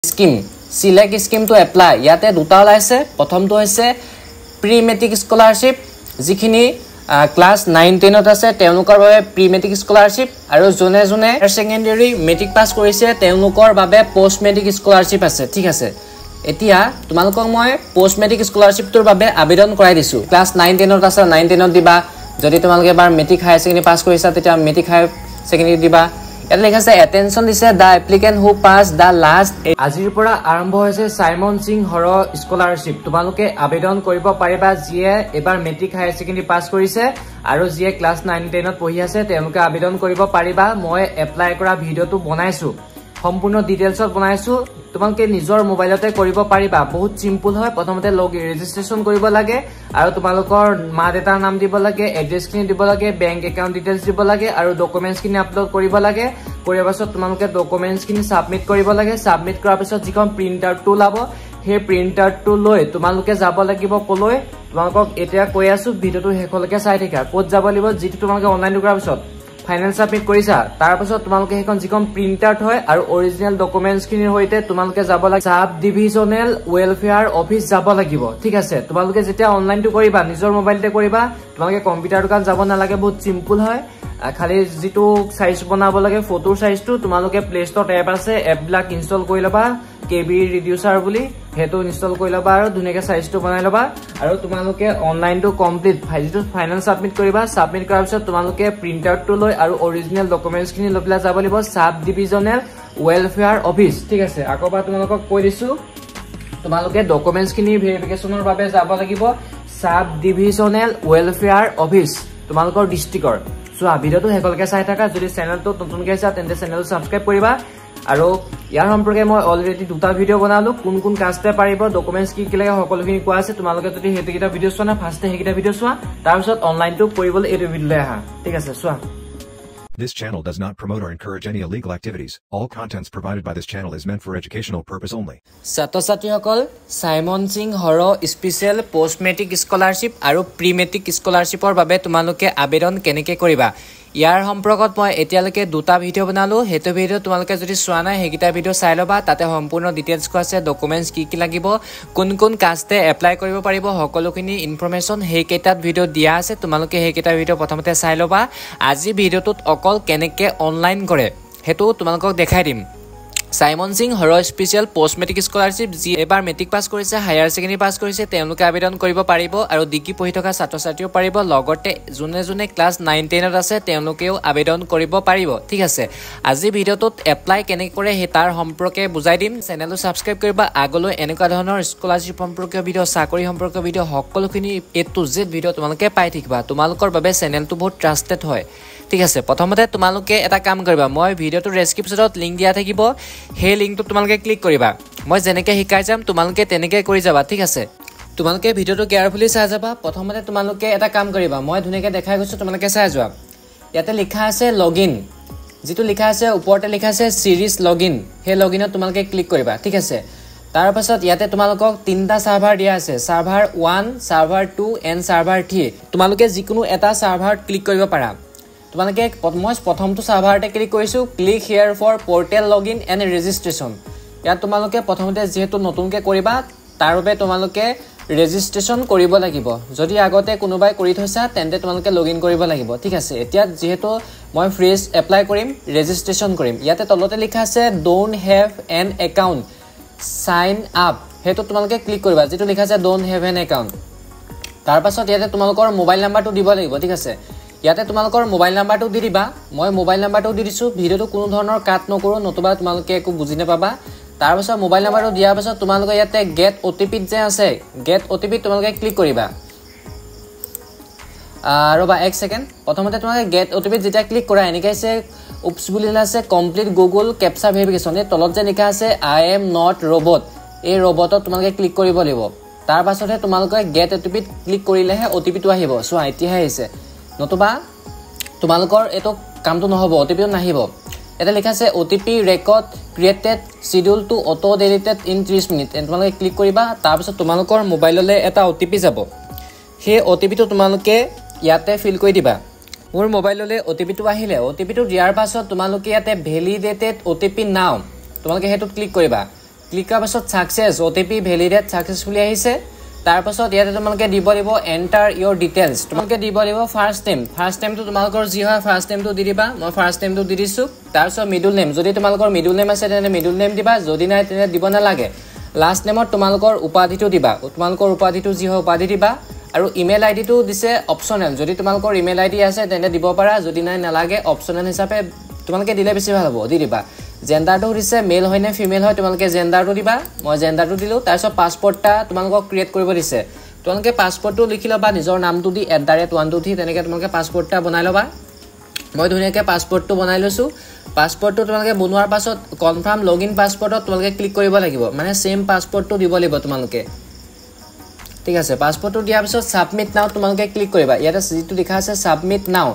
Scheme select scheme two apply ইয়াতে দুটা ওলাইছে প্ৰথমটো হৈছে প্ৰি মেট্ৰিক স্কলাৰশ্বিপ যিখিনি ক্লাস 9 10ত আছে তেওঁলোকৰ বাবে প্ৰি মেট্ৰিক স্কলাৰশ্বিপ আৰু জনে জনে সেকেন্ডাৰী মেট্ৰিক পাস কৰিছে তেওঁলোকৰ বাবে পোষ্ট মেট্ৰিক স্কলাৰশ্বিপ আছে ঠিক আছে এতিয়া তোমালোকক মই পোষ্ট মেট্ৰিক স্কলাৰশ্বিপটোৰ বাবে আবেদন কৰাই দিছো ক্লাস 9 10ত আছে 9 10ত দিবা যদি তোমালোকে এবাৰ মেট্ৰিক হাই সেকেন্ডাৰী পাস কৰিছা তেতিয়া মেট্ৰিক হাই সেকেন্ডাৰী দিবা এটা লেখা আছে অ্যাটেনশন দিছে the applicant who pass the last আজিৰ পৰা আৰম্ভ হৈছে সাইমন সিং হৰ স্কলাৰশ্বিপ তোমালোকে আবেদন কৰিব পাৰিবা যিয়ে এবাৰ মেট্ৰিক হাই সেকেন্ডাৰী পাস কৰিছে আৰু যিয়ে ক্লাস 9 10ত পঢ়ি আছে তেওঁলোকে আবেদন কৰিব পাৰিবা মই এপ্লাই কৰা ভিডিওটো বনাইছো সম্পূৰ্ণ ডিটেইলছত বনাইছো তোমালোকে নিজৰ মোবাইলতে কৰিব পাৰিবা বহুত সিম্পল হয় প্ৰথমতে লগ ৰেজিষ্ট্ৰেচন কৰিব লাগে আৰু তোমালোকৰ মা দেউতাৰ নাম দিব লাগে এড্ৰেছ খিনি দিব লাগে বেংক একাউন্ট ডিটেইলছ দিব লাগে আৰু ডকুমেন্টছ খিনি আপলোড কৰিব লাগে কৰাৰ পাছত তোমালোকে ডকুমেন্টছ খিনি সাবমিট কৰিব লাগে সাবমিট কৰাৰ পাছত যিখন প্ৰিন্টাৰটো লাব হে প্ৰিন্টাৰটো লৈ তোমালোকে যাব লাগিব কলৈ তোমালোকক এতিয়া কৈ আছো ভিডিওটো হেকলৈকে চাই থাকা ক'ত যাব লাগিব যেটো তোমালোকে অনলাইন কৰাৰ পাছত ফাইনাল সাবমিট কৰিছা তাৰ পাছত তোমালোকে হেকন যিখন প্ৰিন্টাৰ হয় আৰু অৰিজিনাল ডকুমেন্টছ খিনিৰ হৈতে তোমালোকে যাব লাগে সাব ডিভিজনেল ওয়েলফেয়াৰ অফিস যাব লাগিব ঠিক আছে তোমালোকে যেতিয়া অনলাইনটো কৰিবা নিজৰ মোবাইলতে কৰিবা তোমালোকে কম্পিউটাৰ দোকান যাব নালাগে বহুত সিম্পল হয় খালি যেটো সাইজ বনাব লাগে ফটোৰ সাইজটো তোমালোকে প্লে ষ্টৰত এপ আছে এপ ব্লক ইনষ্টল কৰি লবা কেবি ৰিডিউসাৰ বুলি হেতু ইনষ্টল কৰি লবা আৰু ধুনিয়াকে সাইজটো বনাই লবা আৰু তোমালোকে অনলাইনটো কমপ্লিট ফাইলটো ফাইনাল সাবমিট কৰিবা সাবমিট কৰাৰ পিছত তোমালোকে প্ৰিন্টাৰটো লৈ আৰু অৰিজিনাল ডকুমেন্টছ খিনি লবলা যাব লাগিব সাব ডিভিজনেল ওয়েলফেয়াৰ অফিস ঠিক আছে আকবা তোমালোকক কৈ দিছো তোমালোকে ডকুমেন্টছ খিনি ভেৰিফিকেশনৰ বাবে যাব লাগিব সাব ডিভিজনেল ওয়েলফেয়াৰ অফিস তোমালোকৰ ডিস্ট্ৰিক্টৰ সো ভিডিওটো হেকলকে চাই থাকা যদি চেনেলটো নতুনকৈ আছে তেন্তে চেনেলটো সাবস্ক্ৰাইব কৰিবা আৰু ইয়াৰ সম্পৰ্কে মই অলৰেডি দুটা ভিডিও বনালো কোন কোন কাষ্টে পাৰিব ডকুমেন্টছ কি কি লাগে সকলোখিনি কোৱা আছে তোমালোকে যদি হেতিকিটা ভিডিও চোৱা না ফাৰ্ষ্টে হেকিটা ভিডিও চোৱা তাৰ পিছত অনলাইনটো কৰিবলৈ এই ভিডিওলৈ আহা ঠিক আছে চোৱা This channel does not promote or encourage any illegal activities. All contents provided by this channel is meant for educational purpose only. ছাত্ৰ-ছাত্ৰীসকল Simon Singh Har special post matric scholarship আৰু প্ৰি মেট্ৰিক স্কলাৰশ্বিপৰ বাবে তোমালোকে আবেদন কেনেকৈ কৰিবা ইয়াৰ সম্পৰ্কত মই এতিয়ালৈকে দুটা ভিডিও বনালো হেতু ভিডিও তোমালোকে যদি চোৱা নাই হেকিটা ভিডিও চাই লবা তাতে সম্পূৰ্ণ ডিটেইলছ কোৱা আছে ডকুমেন্টছ কি কি লাগিব কোন কোন কাষ্টে এপ্লাই কৰিব পাৰিব সকলোখিনি ইনফৰমেশন হেকেটাত ভিডিও দিয়া আছে তোমালোকে হেকেটা ভিডিও প্ৰথমতে চাই লবা আজি ভিডিওটোত অকল কেনেকৈ অনলাইন কৰে হেতু তোমালোকক দেখাই দিম Simon Singh Har special post matric scholarship যি এবাৰ মেট্ৰিক পাস কৰিছে হায়াৰ সেকেন্ডাৰী পাস কৰিছে তেওঁলোকে আবেদন কৰিব পাৰিব আৰু ডিগ্ৰী পঢ়ি থকা ছাত্ৰ-ছাত্ৰীও পাৰিব লগতে জুনে জুনে ক্লাস 9 10ত আছে তেওঁলোকেও আবেদন কৰিব পাৰিব ঠিক আছে আজি ভিডিওটোত এপ্লাই কেনেকৈ কৰে হে তাৰ সম্পৰ্কে বুজাই দিম চেনেলটো সাবস্ক্ৰাইব কৰিবা আগলৈ এনেকুৱা ধৰণৰ স্কলাৰশ্বিপ সম্পৰ্কীয় ভিডিও চাকৰি সম্পৰ্কীয় ভিডিও সকলোখিনি এ টু জেড ভিডিও তোমালোকে পাই থাকিবা তোমালোকৰ বাবে চেনেলটো বহুত ট্ৰাষ্টেড হয় ঠিক আছে প্ৰথমতে তোমালোকে এটা কাম কৰিবা মই ভিডিওটো ডেসক্ৰিপচনত লিংক দিয়া থাকিব হে লিংকটো তোমালোকে ক্লিক কৰিবা মই যেনেকৈ শিকাই যাম তোমালোকে তেনেকৈ কৰি যাবা ঠিক আছে তোমালোকে ভিডিওটো কেয়াৰফুলি চাই যাবা প্ৰথমতে তোমালোকে এটা কাম কৰিবা মই ধুনিয়াকৈ দেখাই গৈছো তোমালোকে চাই যোৱা ইয়াতে লিখা আছে লগইন যেটো লিখা আছে ওপৰতে লিখা আছে সিৰিজ লগইন হে লগইনত তোমালোকে ক্লিক কৰিবা ঠিক আছে তাৰ পাছত ইয়াতে তোমালোকক তিনটা সাৰ্ভাৰ দিয়া আছে সাৰ্ভাৰ 1 সাৰ্ভাৰ 2 এণ্ড সাৰ্ভাৰ 3 তোমালোকে যিকোনো এটা সাৰ্ভাৰত ক্লিক কৰিব পাৰা তোমালোকে মই প্ৰথমটো সাৰ্ভাৰতে ক্লিক কৰিছো click here for portal login and registration ইয়াত তোমালোকে প্ৰথমতে যেহেতু নতুনকৈ কৰিবা তাৰ বাবে তোমালোকে ৰেজিষ্ট্ৰেচন কৰিব লাগিব যদি আগতে কোনোবাই কৰি থৈছা তেন্তে তোমালোকে লগইন কৰিব লাগিব ঠিক আছে এতিয়া যেহেতু মই ফ্ৰেছ এপ্লাই কৰিম ৰেজিষ্ট্ৰেচন কৰিম ইয়াতে তলতে লিখা আছে don't have an account sign up হেতু তোমালোকে ক্লিক কৰিবা যেটো লিখা আছে ডোন্ট হেভ এন একাউন্ট তাৰ পাছত ইয়াতে তোমালোকৰ মোবাইল নাম্বাৰটো দিব লাগিব ঠিক আছে ইয়াতে তোমালোকৰ মোবাইল নাম্বাৰটো দি দিবা মই মোবাইল নাম্বাৰটো দি দিছো ভিডিওটো কোনো ধৰণৰ কাট নকৰো নতুবা তোমালোকে একো বুজি নাপাবা তাৰ পাছত মোবাইল নাম্বাৰটো দিয়াৰ পাছত তোমালোকে ইয়াতে গেট ওটিপি যে আছে গেট ওটিপি তোমালোকে ক্লিক কৰিবা ৰবা এক সেকেন্ড প্ৰথমতে তোমালোকে গেট ওটিপি যেতিয়া ক্লিক কৰা এনেকৈ আছে উপস বুলি আছে কমপ্লিট গুগল ক্যাপচা ভেৰিফিকেশন এই তলত যে লিখা আছে আই এম নট ৰবট এই ৰবটত তোমালোকে ক্লিক কৰিব লাগিব তাৰ পাছতহে তোমালোকে গেট ওটিপি ক্লিক কৰিলেহে ওটিপিটো আহিব সো এতিয়া আহিছে নতুবা তোমালোকৰ এটো কামটো নহব ওটিপিটো নাহিব এটা লিখা আছে OTP record created schedule to auto deleted in 30 minute তোমালোকে ক্লিক কৰিবা তাৰ পিছত তোমালোকৰ মোবাইললৈ এটা ওটিপি যাব হে ওটিপিটো তোমালোকে ইয়াতে ফিল কৰি দিবা মোৰ মোবাইললৈ ওটিপিটো আহিলে ওটিপিটো দিয়াৰ পাছত তোমালোকে ইয়াতে ভ্যালিডেটেড ওটিপি নাও তোমালোকে হেতু ক্লিক কৰিবা ক্লিক কৰাৰ পাছত সাকসেস OTP ভ্যালিডেট সাকসেসফুলি আহিছে তাৰ পাছত ইয়াতে তোমালোকে দিব লাগিব এন্টাৰ ইওৰ ডিটেইলছ তোমালোকে দিব লাগিব ফাৰ্স্ট নেম টো তোমালোকৰ যি হয় ফাৰ্স্ট নেম টো দি দিবা মই ফাৰ্স্ট নেম টো দি দিছো তাৰ পাছত মিডল নেম যদি তোমালোকৰ মিডল নেম আছে তেনে মিডল নেম দিবা যদি নাই তেনে দিব নালাগে লাষ্ট নেমত তোমালোকৰ উপাধিটো দিবা তোমালোকৰ উপাধিটো যি হয় উপাধি দিবা আৰু ইমেইল আইডি টো দিছে অপচনেল যদি তোমালোকৰ ইমেইল আইডি আছে তেনে দিব পাৰা যদি নাই নালাগে অপচনেল হিচাপে তোমালোকে দিলে বেছি ভাল হ'ব দি দিবা জেন্ডাৰটো দিছে মেল হয় নে ফিমেল হয় তোমালোকে জেন্ডাৰটো দিবা মই জেন্ডাৰটো দিলো তাৰ পাছত পাসপোৰ্টটা তোমালোকক ক্ৰিয়েট কৰিব দিছে তোমালোকে পাসপোৰ্টটো লিখি লবা নিজৰ নামটো দি @123 তেনেকে তোমালোকে পাসপোৰ্টটা বনাই লবা মই ধুনিয়াকে পাসপোৰ্টটো বনাই লৈছো পাসপোৰ্টটো তোমালোকে বনোৱাৰ পাছত কনফাৰ্ম লগইন পাসপোৰ্টত তোমালোকে ক্লিক কৰিব লাগিব মানে সেম পাসপোৰ্টটো দিব লাগিব তোমালোকে ঠিক আছে পাসপোৰ্টটো দিয়াৰ পিছত সাবমিট নাও তোমালোকে ক্লিক কৰিবা ইয়াতে যিটো লিখা আছে সাবমিট নাও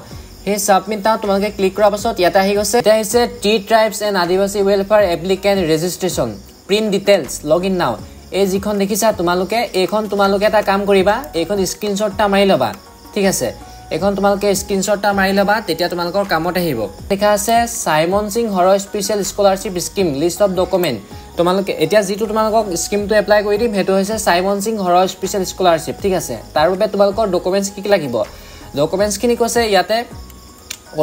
হে সাবমিট নাও তোমালোকে ক্লিক কৰাৰ পাছত ইয়াতে আহি গৈছে এটা আছে টি ট্ৰাইবছ এণ্ড আদিবাসী welfare applicant registration print details login নাও এই যিখন দেখিছা তোমালোকে এইখন তোমালোকে এটা কাম কৰিবা এইখন স্ক্ৰিনশ্বটটা মাৰি লবা ঠিক আছে এখন তোমালোকে স্ক্ৰিনশ্বটটা মাৰি লবা তেতিয়া তোমালোকৰ কামত আহিব দেখা আছে Simon Singh Har special scholarship scheme list of document তোমালোকে এতিয়া যেটো তোমালোকক স্কিমটো এপ্লাই কৰি দিম হেতু হৈছে Simon Singh Har special scholarship ঠিক আছে তাৰ বাবে তোমালোকৰ ডকুমেন্টছ কি লাগিব ডকুমেন্টছ খিনি কৈছে ইয়াতে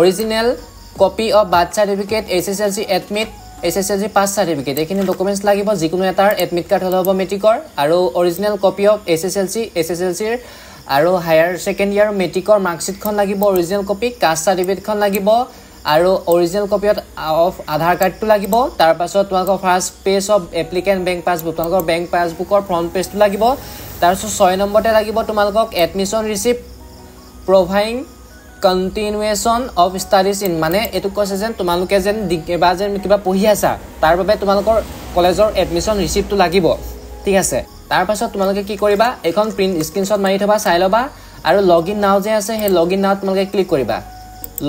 original copy of birth certificate SSLC admit SSLC pass certificate এখিনি ডকুমেন্টছ লাগিব যিকোনো এটাৰ admit card হলো হ'ব মেট্ৰিকৰ আৰু original copy of SSLC ৰ আৰু হায়াৰ সেকেন্ড ইয়াৰ মেট্ৰিকৰ মাৰ্কশিট খন লাগিব original copy কাষ্ট সাৰ্টিফিকেট খন লাগিব আৰু original copy of আধাৰ কাৰ্ডটো লাগিব তাৰ পাছত তোমালোকৰ first page of applicant bank passbook তোমালোকৰ বেংক পাছবুকৰ ফ্ৰন্ট পেজটো লাগিব তাৰ পাছত 6 নম্বৰতে লাগিব তোমালোকক admission receipt providing continuation of studies in মানে এটো কৈছে যেন তোমালোকে যেন এবা যেন কিবা পঢ়ি আছা তাৰ বাবে তোমালোকৰ কলেজৰ এডমিশন ৰিসিপ্টটো লাগিব ঠিক আছে তাৰ পাছত তোমালোকে কি কৰিবা এখন প্ৰিন্ট স্ক্ৰিনশ্বট মাৰি থবা চাই লবা আৰু লগইন নাও যে আছে হে লগইন নাও তোমালোকে ক্লিক কৰিবা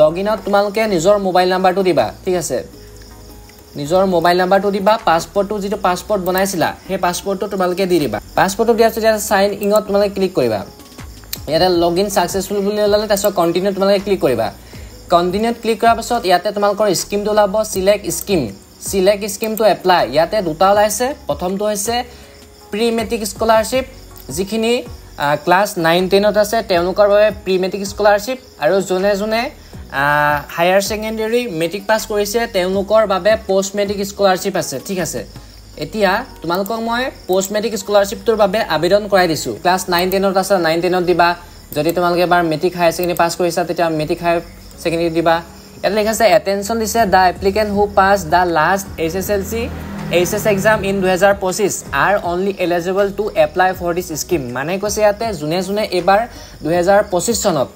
লগইনত তোমালোকে নিজৰ মোবাইল নাম্বাৰটো দিবা ঠিক আছে নিজৰ মোবাইল নাম্বাৰটো দিবা পাসপোৰ্টটো যেটো পাসপোৰ্ট বনাইছিলা হে পাসপোৰ্টটো তোমালোকে দি দিবা পাসপোৰ্টটো দিয়াৰ পিছত সাইন ইনত তোমালোকে ক্লিক কৰিবা ইয়াতে লগইন সাকসেসফুল বুলি ওলালে তাছত কন্টিনিউ তোমালোকে ক্লিক কৰিবা কন্টিনিউত ক্লিক কৰাৰ পাছত ইয়াতে তোমালোকৰ স্কিমটো লাভ সিলেক্ট স্কিমটো এপ্লাই ইয়াতে দুটা ওলাইছে প্ৰথমটো হৈছে প্ৰি মেট্ৰিক স্কলাৰশ্বিপ যিখিনি ক্লাস 9 10ত আছে তেওঁলোকৰ বাবে প্ৰি মেট্ৰিক স্কলাৰশ্বিপ আৰু জনে জনে হায়াৰ সেকেন্ডাৰী মেট্ৰিক পাস কৰিছে তেওঁলোকৰ বাবে পোষ্ট মেট্ৰিক স্কলাৰশ্বিপ আছে ঠিক আছে এতিয়া তোমালোকক মই পোষ্ট মেট্ৰিক স্কলাৰশ্বিপটোৰ বাবে আবেদন কৰাই দিছো ক্লাস 9 10ত আছে 9 10ত দিবা যদি তোমালোকে এবাৰ মেট্ৰিক হায়াৰ সেকেন্ডাৰী পাস কৰিছা তেতিয়া মেট্ৰিক হায়াৰ সেকেন্ডাৰী দিবা এটা লেখা আছে অ্যাটেনশন দিছে the applicant who pass the last SSLC HS exam in 2025 are only eligible to apply for this scheme মানে কৈছে ইয়াতে জুনে জুনে এবাৰ 2025 চনত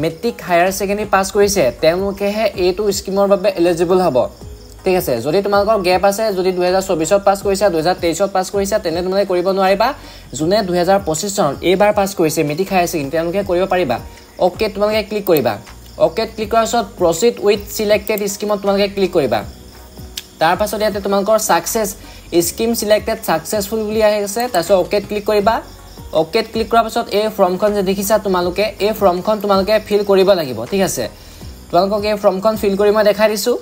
মেট্ৰিক হায়াৰ সেকেন্ডাৰী পাস কৰিছে তেওঁলোকেহে এইটো স্কিমৰ বাবে এলিজিবল হ'ব ঠিক আছে যদি তোমালোকৰ গ্যাপ আছে যদি 2024 ত পাস কৰিছা 2023 ত পাস কৰিছা তেনে তোমালোকে কৰিব নোৱাৰিবা জুনে 2025 চনত এবাৰ পাস কৰিছে মেট্ৰিক হায়াৰ সেকেন্ডাৰী তেওঁলোকে কৰিব পাৰিবা ওকে তোমালোকে ক্লিক কৰিবা ওকে ক্লিক কৰাৰ পিছত প্ৰসিড উইথ সিলেক্টেড স্কিমত তোমালোকে ক্লিক কৰিবা তাৰ পাছত ইয়াতে তোমালোকৰ সাকসেস স্কিম সিলেক্টেড সাকসেসফুল বুলি আহিছে তাৰপিছত ওকে ক্লিক কৰিবা ওকে ক্লিক কৰাৰ পাছত এই ফৰ্মখন যে দেখিছা তোমালোকে এই ফৰ্মখন তোমালোকে ফিল কৰিব লাগিব ঠিক আছে তোমালোকক এই ফৰ্মখন ফিল কৰি মই দেখাই দিছো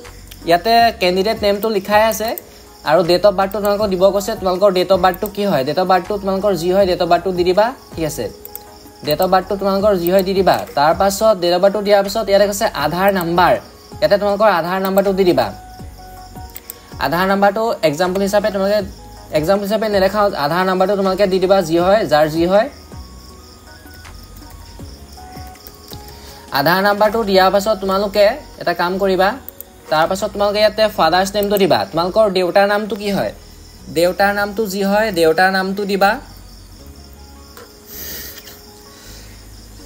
ইয়াতে ক্যান্ডিডেট নেমটো লিখাই আছে আৰু ডেট অফ বাৰ্থটো তোমালোকক দিব কৈছে তোমালোকৰ ডেট অফ বাৰ্থটো কি হয় ডেট অফ বাৰ্থটো তোমালোকৰ যি হয় ডেট অফ বাৰ্থটো দি দিবা ঠিক আছে ডেট অফ বাৰ্থটো তোমালোকৰ যি হয় দি দিবা তাৰ পাছত ডেট অফ বাৰ্থটো দিয়াৰ পাছত ইয়াতে কৈছে আধাৰ নাম্বাৰ ইয়াতে তোমালোকৰ আধাৰ নাম্বাৰটো দি দিবা আধাৰ নাম্বাৰটো এক্সাম্পল হিচাপে তোমালোকে এক্সাম্পল হিচাপে নেলেখা আধাৰ নাম্বাৰটো তোমালোকে দি দিবা যি হয় যাৰ যি হয় আধাৰ নাম্বাৰটো দিয়াৰ পাছত তোমালোকে এটা কাম কৰিবা তাৰ পাছত তোমালোকে ইয়াতে ফাদাৰ্স নেমটো দিবা তোমালোকৰ দেউতাৰ নামটো কি হয় দেউতাৰ নামটো যি হয় দেউতাৰ নামটো দিবা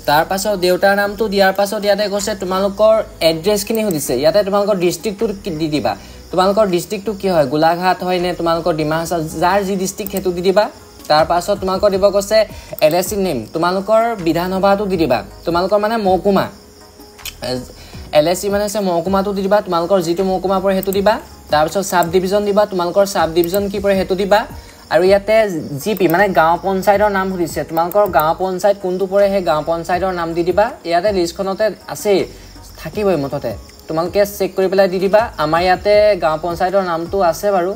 তাৰ পাছত দেউতাৰ নামটো দিয়াৰ পাছত ইয়াতে কৈছে তোমালোকৰ এড্ৰেছখিনি সুধিছে ইয়াতে তোমালোকৰ ডিস্ট্ৰিক্টটো দি দিবা তোমালোকৰ ডিস্ট্ৰিক্টটো কি হয় গোলাঘাট হয় নে তোমালোকৰ ডিমাহাছাও যাৰ যি ডিস্ট্ৰিক্ট হেতু দি দিবা তাৰ পাছত তোমালোকৰ দিব কৈছে এলএসি নেম তোমালোকৰ বিধানসভাটো দি দিবা তোমালোকৰ মানে মহকুমা এলএসি মানে আছে মহকুমাটো দি দিবা তোমালোকৰ যিটো মহকুমা পৰে হেতু দিবা তাৰ পাছত সাব ডিভিজন দিবা তোমালোকৰ সাব ডিভিজন কি পৰে হেতু দিবা আৰু ইয়াতে জিপি মানে গাঁও পঞ্চায়তৰ নাম সুধিছে তোমালোকৰ গাঁও পঞ্চায়ত কোনটো পৰে হে গাঁও পঞ্চায়তৰ নাম দি দিবা ইয়াতে লিষ্টখনতে আছে থাকিবই মততে তোমালোকে চেক কৰি পেলাই দি দিবা আমাৰ ইয়াতে গাঁও পঞ্চায়তৰ নামটো আছে বাৰু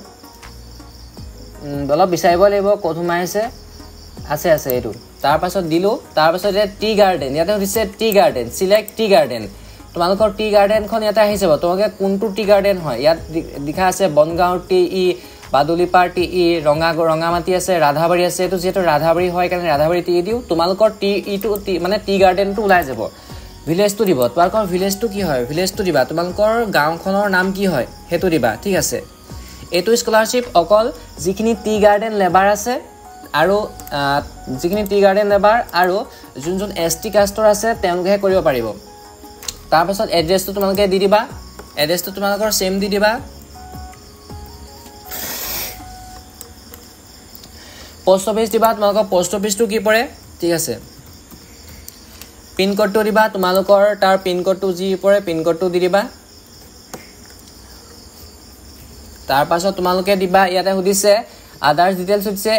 অলপ বিচাৰিব লাগিব ক'ত সোমাইছে আছে আছে এইটো তাৰ পাছত দিলো তাৰ পাছত টি গাৰ্ডেন ইয়াতে হৈছে tea garden select tea garden তোমালোকৰ টি গাৰ্ডেনখন ইয়াতে আহি যাব তোমালোকে কোনটো টি গাৰ্ডেন হয় ইয়াত লিখা আছে বনগাঁও টি ই বাদুলিপাৰ টি ই ৰঙামাটি আছে ৰাধাবাৰী আছে এটো যেটো ৰাধাবাৰী হয় কাৰণে ৰাধাবাৰী টি দিও তোমালোকৰ টি ইটো মানে টি গাৰ্ডেনটো ওলাই যাব ভিলেজটো দিব তোমালোকৰ ভিলেজটো কি হয় ভিলেজটো দিবা তোমালোকৰ গাঁওখনৰ নাম কি হয় হেতু দিবা ঠিক আছে এটো স্কলাৰশ্বিপ অকল যিখিনি টি গাৰ্ডেন লেবাৰ আছে আৰু যিখিনি টি গাৰ্ডেন লেবাৰ আৰু যোনজন এসটি কাষ্টৰ আছে তেওঁলোকে কৰিব পাৰিব তাৰ পাছত এড্ৰেছটো তোমালোকে দি দিবা এড্ৰেছটো তোমালোকৰ সেম দি দিবা পোষ্ট অফিস দিবা তোমালোকৰ পোষ্ট অফিসটো কি পৰে ঠিক আছে পিন কোডটো দিবা তোমালোকৰ তাৰ পিন কোডটো যি পৰে পিন কোডটো দি দিবা তাৰ পাছত তোমালোকে দিবা ইয়াতে সুধিছে আদাৰ্স ডিটেইলছ হৈছে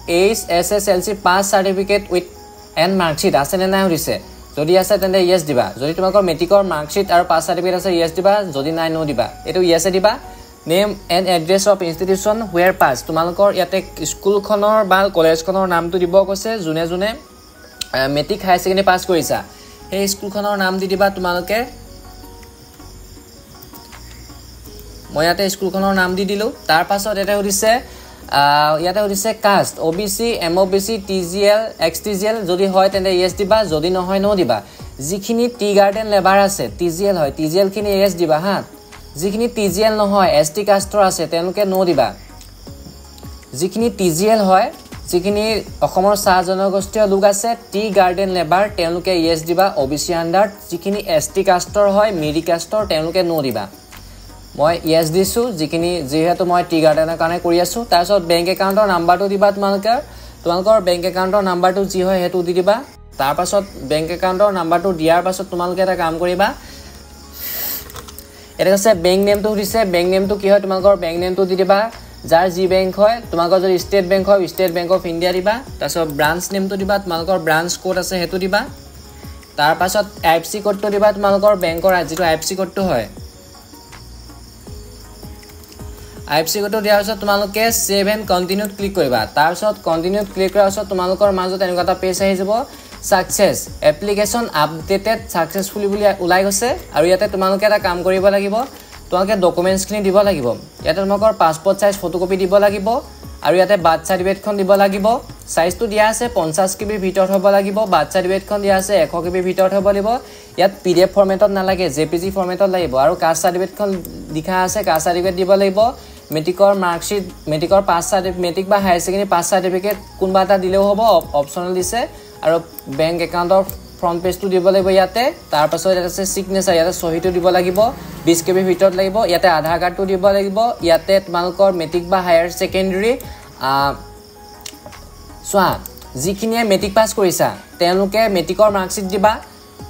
HSSLC pass certificate with and marksheet আছে নে নাই সুধিছে যদি আছে তেন্তে ইয়েস দিবা যদি তোমালোকৰ মেট্ৰিকৰ মাৰ্কশিট আৰু পাস সাৰ্টিফিকেট আছে ইয়েস দিবা যদি নাই নো দিবা এটো ইয়েস দিবা name and address of institution where pass তোমালোকৰ ইয়াতে স্কুলখনৰ বা কলেজখনৰ নামটো দিব কৈছে যোনে যোনে মেট্ৰিক হাই সেকেন্ডাৰী পাস কৰিছা এই স্কুলখনৰ নাম দি দিবা তোমালোকে মই ইয়াতে স্কুলখনৰ নাম দি দিলো তাৰ পাছত এটা সুধিছে কাষ্ট ওবিসি এমওবিসি টিজিএল এক্সটিজিএল যদি হয় তেন্তে ইয়েস দিবা যদি নহয় নো দিবা যিখিনি টি গাৰ্ডেন লেবাৰ আছে টিজিএল হয় টিজিএল খিনি ইয়েস দিবা হা যিখিনি টিজিএল নহয় এসটি কাষ্টৰ আছে তেওঁলোকে নো দিবা যিখিনি টিজিএল হয় যিখিনি অসমৰ চাহ জনগোষ্ঠীয় লোক আছে টি গাৰ্ডেন লেবাৰ তেওঁলোকে ইয়েস দিবা ওবিসি আন্ডাৰ যিখিনি এসটি কাষ্টৰ হয় মিৰি কাষ্টৰ তেওঁলোকে নো দিবা মই ইয়েস দিছো যিখিনি যেহেতু মই টি গাৰ্ডেনৰ কাৰণে কৰি আছো তাৰ পিছত বেংক একাউণ্টৰ নাম্বাৰটো দিবা তোমালোকৰ বেংক একাউণ্টৰ নাম্বাৰটো যি হয় হেতু দি দিবা তাৰ পাছত বেংক একাউণ্টৰ নাম্বাৰটো দিয়াৰ পাছত তোমালোকে এটা কাম কৰিবা এটা আছে বেংক নেমটো দিছে বেংক নেমটো কি হয় তোমালোকৰ বেংক নেমটো দি দিবা যাৰ জি বেংক হয় তোমালোকৰ যদি ষ্টেট বেংক হয় ষ্টেট বেংক অফ ইণ্ডিয়া দিবা তাৰ পাছত ব্ৰাঞ্চ নেমটো দিবা তোমালোকৰ ব্ৰাঞ্চ কোড আছে হেতু দিবা তাৰ পাছত আইএফসি কোডটো দিবা তোমালোকৰ বেংকৰ যেটো আইএফসি কোডটো হয় আইএফসি কোডটো দিয়াৰ পাছত তোমালোকে সেভ এণ্ড কন্টিনিউত ক্লিক কৰিবা তাৰ পাছত কন্টিনিউত ক্লিক কৰাৰ পাছত তোমালোকৰ মাজত এনেকুৱা এটা পেজ আহি যাব সাকসেস এপ্লিকেশন আপডেটেড সাকসেসফুলি বুলি ওলাই গৈছে আৰু ইয়াতে তোমালোকে এটা কাম কৰিব লাগিব তোমালোকে ডকুমেন্টছ খিনি দিব লাগিব ইয়াতে তোমালোকৰ পাসপোৰ্ট সাইজ ফটোকপি দিব লাগিব আৰু ইয়াতে বাৰ্থ সাৰ্টিফিকেটখন দিব লাগিব সাইজটো দিয়া আছে 50 কিবি ভিতৰত হ'ব লাগিব বাৰ্থ সাৰ্টিফিকেটখন দিয়া আছে 100 কিবি ভিতৰত হ'ব লাগিব ইয়াত পিডিএফ ফৰমেটত নালাগে জেপিজি ফৰমেটত লাগিব আৰু কাষ্ট সাৰ্টিফিকেটখন লিখা আছে কাষ্ট সাৰ্টিফিকেট দিব লাগিব মেট্ৰিকৰ মাৰ্কশিট মেট্ৰিকৰ পাস সাৰ্টিফিকেট মেট্ৰিক বা হায়াৰ সেকেন্ডাৰী পাস সাৰ্টিফিকেট কোনবা এটা দিলেও হ'ব অপচনেল দিছে আৰু বেংক একাউণ্টৰ ফ্ৰন্ট পেজটো দিব লাগিব ইয়াতে তাৰ পাছত এটা আছে সিগনেচাৰ ইয়াতে সহিটো দিব লাগিব 20 কেবি ভিতৰত লাগিব ইয়াতে আধাৰ কাৰ্ডটো দিব লাগিব ইয়াতে তোমালোকৰ মেট্ৰিক বা হায়াৰ সেকেন্ডাৰী সোৱা যিখিনিয়ে মেট্ৰিক পাস কৰিছা তেওঁলোকে মেট্ৰিকৰ মাৰ্কশিট দিবা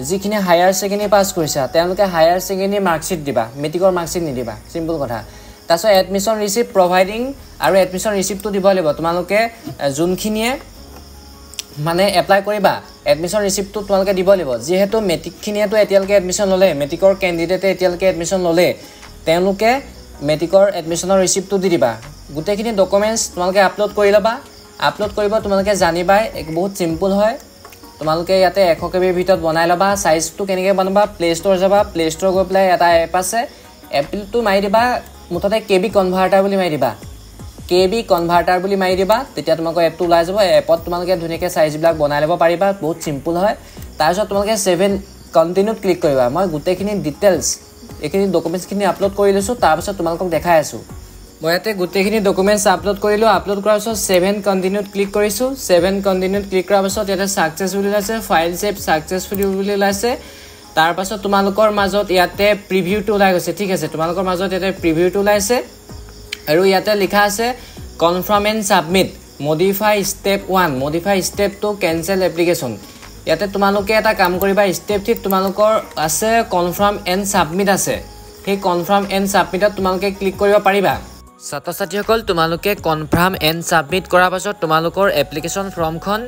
যিখিনি হায়াৰ সেকেন্ডাৰী পাস কৰিছা তেওঁলোকে হায়াৰ সেকেন্ডাৰী মাৰ্কশিট দিবা মেট্ৰিকৰ মাৰ্কশিট নিদিবা সিম্পল কথা তাছত এডমিশন ৰিসিপ্ট প্ৰভাইডিং আৰু এডমিশন ৰিসিপ্টটো দিব লাগিব তোমালোকে যোনখিনিয়ে মানে এপ্লাই কৰিবা এডমিশন ৰিসিপ্টটো তোমালোকে দিব লাগিব যেহেতু মেট্ৰিক খিনিয়েটো এতিয়ালকে এডমিশন ললে মেট্ৰিকৰ ক্যান্ডিডেটে এতিয়ালকে এডমিশন ললে তেওঁলোকে মেট্ৰিকৰ এডমিশনৰ ৰিসিপ্টটো দি দিবা গুটেখিনি ডকুমেন্টছ তোমালোকে আপলোড কৰি লবা আপলোড কৰিব তোমালোকে জানিবা বহুত সিম্পল হয় তোমালোকে ইয়াতে 100 কেবি ভিতৰত বনাই লবা সাইজটো কেনেকৈ বনাবা প্লে ষ্টৰ যাবা প্লে ষ্টৰ গৈ প্লাই এটা এপ আছে এপটো মাৰি দিবা মুঠতে কেবি কনভাৰ্টাৰ বুলি মাৰি দিবা কেবি কনভাৰ্টাৰ বুলি মাৰি দিবা তেতিয়া তোমালোকৰ এপটো ওলাই যাব এপত তোমালোকে ধুনিয়াকৈ সাইজ বিলাক বনাই লব পাৰিবা বহুত সিম্পল হয় তাৰপিছত তোমালোকে 7 কন্টিনিউত ক্লিক কৰিবা মই গুটেখিনি ডিটেইলছ এখিনি ডকুমেন্টছ খিনি আপলোড কৰি লৈছো তাৰপিছত তোমালোকক দেখাই আছো মই ইয়াতে গুটেখিনি ডকুমেন্টছ আপলোড কৰিলো আপলোড কৰাৰ পিছত 7 কন্টিনিউত ক্লিক কৰিছো 7 কন্টিনিউত ক্লিক কৰাৰ পিছত ইয়াতে সাকসেসফুলি আছে ফাইল সেভ সাকসেসফুলি বুলি ওলাইছে তাৰ পাছত তোমালোকৰ মাজত ইয়াতে প্ৰিভিউটো ওলাই গৈছে ঠিক আছে তোমালোকৰ মাজত ইয়াতে প্ৰিভিউটো ওলাইছে আৰু ইয়াতে লিখা আছে confirm and submit modify step 1 modify step 2 cancel application ইয়াতে তোমালোকে এটা কাম কৰিবা স্টেপ 3 তোমালোকৰ আছে কনফাৰ্ম এণ্ড সাবমিট আছে সেই কনফাৰ্ম এণ্ড সাবমিটত তোমালোকে ক্লিক কৰিব পাৰিবা ছাত্ৰ-ছাত্ৰীসকল তোমালোকে কনফাৰ্ম এণ্ড সাবমিট কৰাৰ পাছত তোমালোকৰ এপ্লিকেশন ফৰ্মখন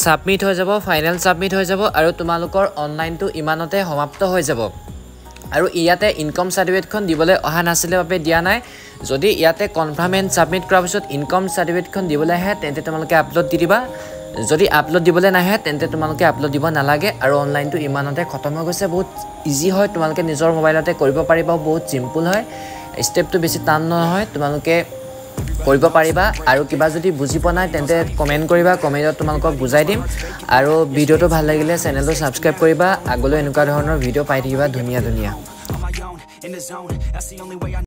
সাবমিট হৈ যাব ফাইনাল সাবমিট হৈ যাব আৰু তোমালোকৰ অনলাইনটো ইমানতে সমাপ্ত হৈ যাব আৰু ইয়াতে ইনকাম সাৰ্টিফিকেটখন দিবলৈ অহা নাছিলে বাবে দিয়া নাই যদি ইয়াতে কনফাৰ্ম এণ্ড সাবমিট কৰাৰ পিছত ইনকাম সাৰ্টিফিকেটখন দিবলৈ আহে তেন্তে তোমালোকে আপলোড দি দিবা যদি আপলোড দিবলৈ নাহে তেন্তে তোমালোকে আপলোড দিব নালাগে আৰু অনলাইনটো ইমানতে খতম হৈ গৈছে বহুত ইজি হয় তোমালোকে নিজৰ মোবাইলতে কৰিব পাৰিবা বহুত সিম্পল হয় স্টেপটো বেছি টান নহয় তোমালোকে কৰিব পাৰিবা আৰু কিবা যদি বুজি পোৱা নাই তেন্তে কমেন্ট কৰিবা কমেন্টত তোমালোকক বুজাই দিম আৰু ভিডিওটো ভাল লাগিলে চেনেলটো সাবস্ক্ৰাইব কৰিবা আগলৈ এনেকুৱা ধৰণৰ ভিডিও পাই থাকিবা ধুনীয়া